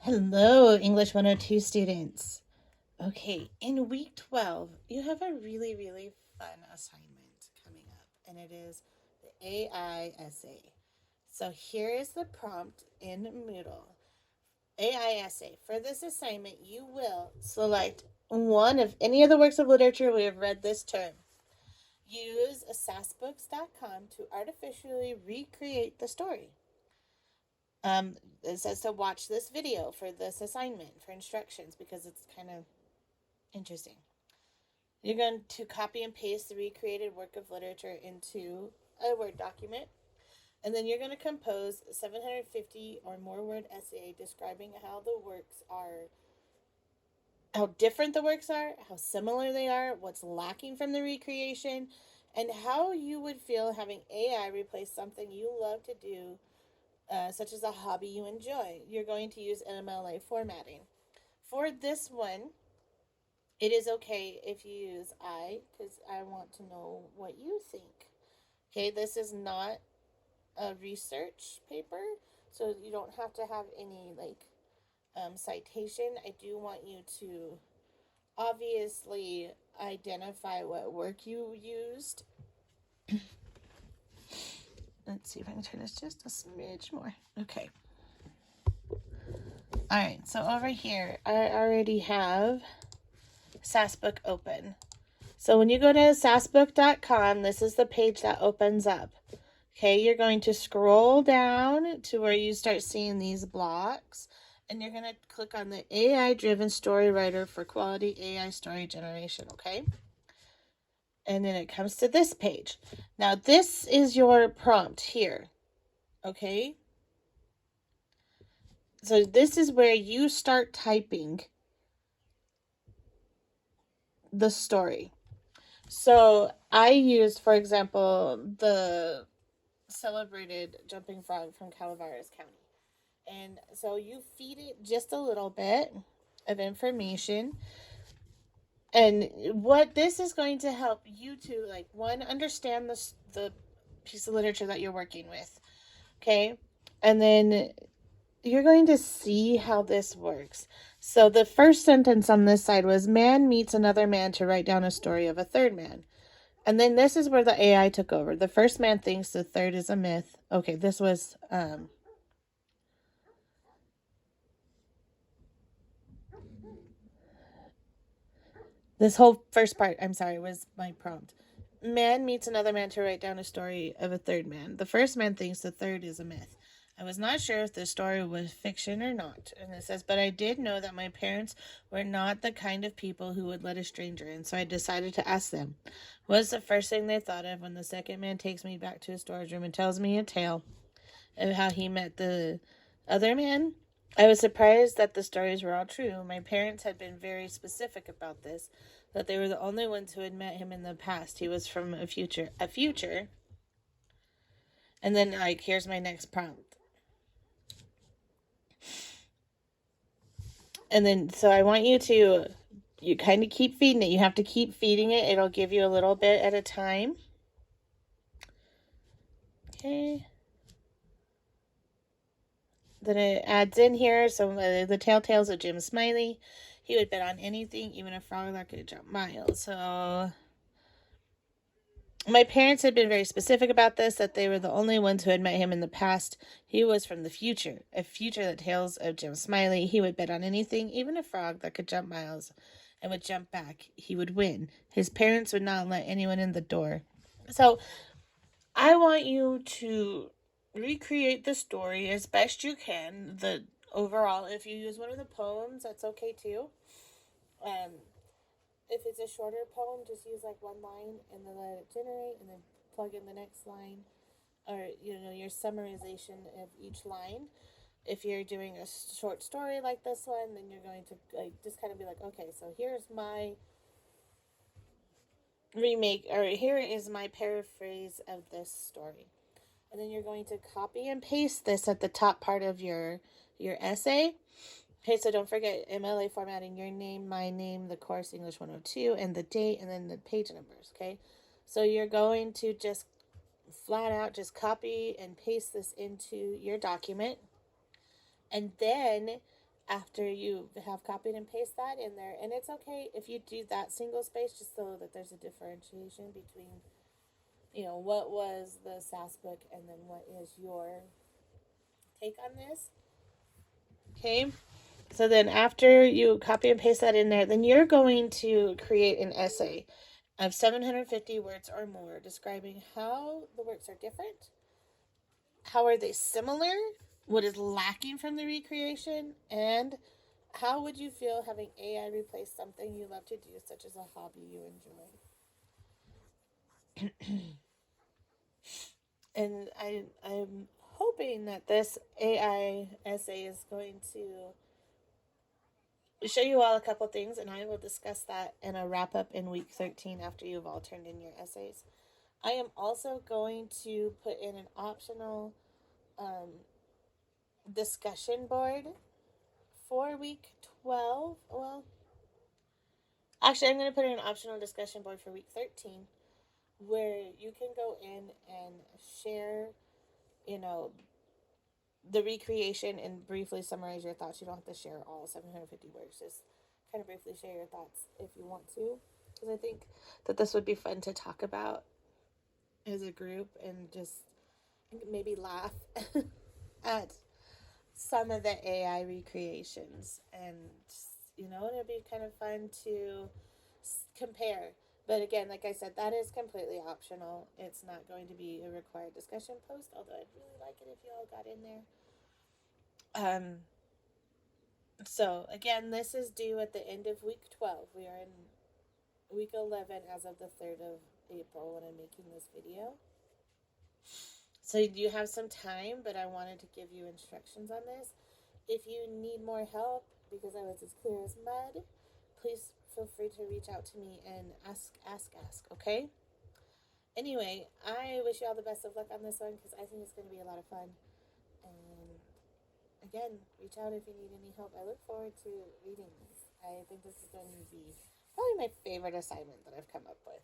Hello, English 102 students. Okay, in week 12, you have a really, really fun assignment coming up, and it is the AI essay. So here is the prompt in Moodle. AI essay. For this assignment, you will select one of any of the works of literature we have read this term. Use sassbooks.com to artificially recreate the story. It says to watch this video for this assignment for instructions because it's kind of interesting. You're going to copy and paste the recreated work of literature into a Word document. And then you're going to compose a 750 or more word essay describing how the works are, how different the works are, how similar they are, what's lacking from the recreation, and how you would feel having AI replace something you love to do, such as a hobby you enjoy. You're going to use NMLA formatting. For this one, it is okay if you use I, because I want to know what you think. Okay, this is not a research paper, so you don't have to have any citation. I do want you to obviously identify what work you used. Let's see if I can turn this just a smidge more. Okay. All right, so over here, I already have Sassbook open. So when you go to sassbook.com, this is the page that opens up. Okay, you're going to scroll down to where you start seeing these blocks, and you're going to click on the AI-driven story writer for quality AI story generation, okay? And then it comes to this page. Now, this is your prompt here, okay? So this is where you start typing the story. So I used, for example, the celebrated jumping frog from Calaveras County. And so you feed it just a little bit of information. And what this is going to help you to, one, understand the piece of literature that you're working with. Okay? And then you're going to see how this works. So the first sentence on this side was, man meets another man to write down a story of a third man. And then this is where the AI took over. The first man thinks the third is a myth. Okay, this was this whole first part, I'm sorry, was my prompt. Man meets another man to write down a story of a third man. The first man thinks the third is a myth. I was not sure if the story was fiction or not. And it says, but I did know that my parents were not the kind of people who would let a stranger in, so I decided to ask them. What's the first thing they thought of when the second man takes me back to his storage room and tells me a tale of how he met the other man? I was surprised that the stories were all true. My parents had been very specific about this, that they were the only ones who had met him in the past. He was from a future. And then, here's my next prompt. And then, so I want you kind of keep feeding it. You have to keep feeding it. It'll give you a little bit at a time. Okay. Then it adds in here some of the telltales of Jim Smiley. He would bet on anything, even a frog that could jump miles. So my parents had been very specific about this, that they were the only ones who had met him in the past. He was from the future, a future that tales of Jim Smiley. He would bet on anything, even a frog that could jump miles and would jump back. He would win. His parents would not let anyone in the door. So I want you to recreate the story as best you can. The overall, if you use one of the poems, that's okay too. If it's a shorter poem, just use one line and then let it generate, and then plug in the next line, or your summarization of each line. If you're doing a short story like this one, then you're going to just kind of be like, okay, so here's my remake, or here is my paraphrase of this story. And then you're going to copy and paste this at the top part of your essay. Okay, so don't forget MLA formatting, your name, my name, the course, English 102, and the date, and then the page numbers, okay? So you're going to just flat out just copy and paste this into your document. And then after you have copied and pasted that in there. And it's okay if you do that single space just so that there's a differentiation between, what was the SAS book and then what is your take on this. Okay. So then after you copy and paste that in there, then you're going to create an essay of 750 words or more describing how the works are different, how are they similar, what is lacking from the recreation, and how would you feel having AI replace something you love to do, such as a hobby you enjoy? And I'm hoping that this AI essay is going to show you all a couple things, and I will discuss that in a wrap up in week 13 after you've all turned in your essays. I am also going to put in an optional discussion board for week 12. Well, actually, I'm going to put in an optional discussion board for week 13 where you can go in and share, you know, the recreation and briefly summarize your thoughts. You don't have to share all 750 words. Just kind of briefly share your thoughts if you want to. Because I think that this would be fun to talk about as a group and just maybe laugh at some of the AI recreations. And, it'd be kind of fun to compare. But again, like I said, that is completely optional. It's not going to be a required discussion post, although I'd really like it if you all got in there. So again, this is due at the end of week 12. We are in week 11 as of the 3rd of April when I'm making this video. So you have some time, but I wanted to give you instructions on this. If you need more help, because I was as clear as mud, please feel free to reach out to me and ask, okay? Anyway, I wish you all the best of luck on this one because I think it's going to be a lot of fun. And again, reach out if you need any help. I look forward to reading this. I think this is going to be probably my favorite assignment that I've come up with.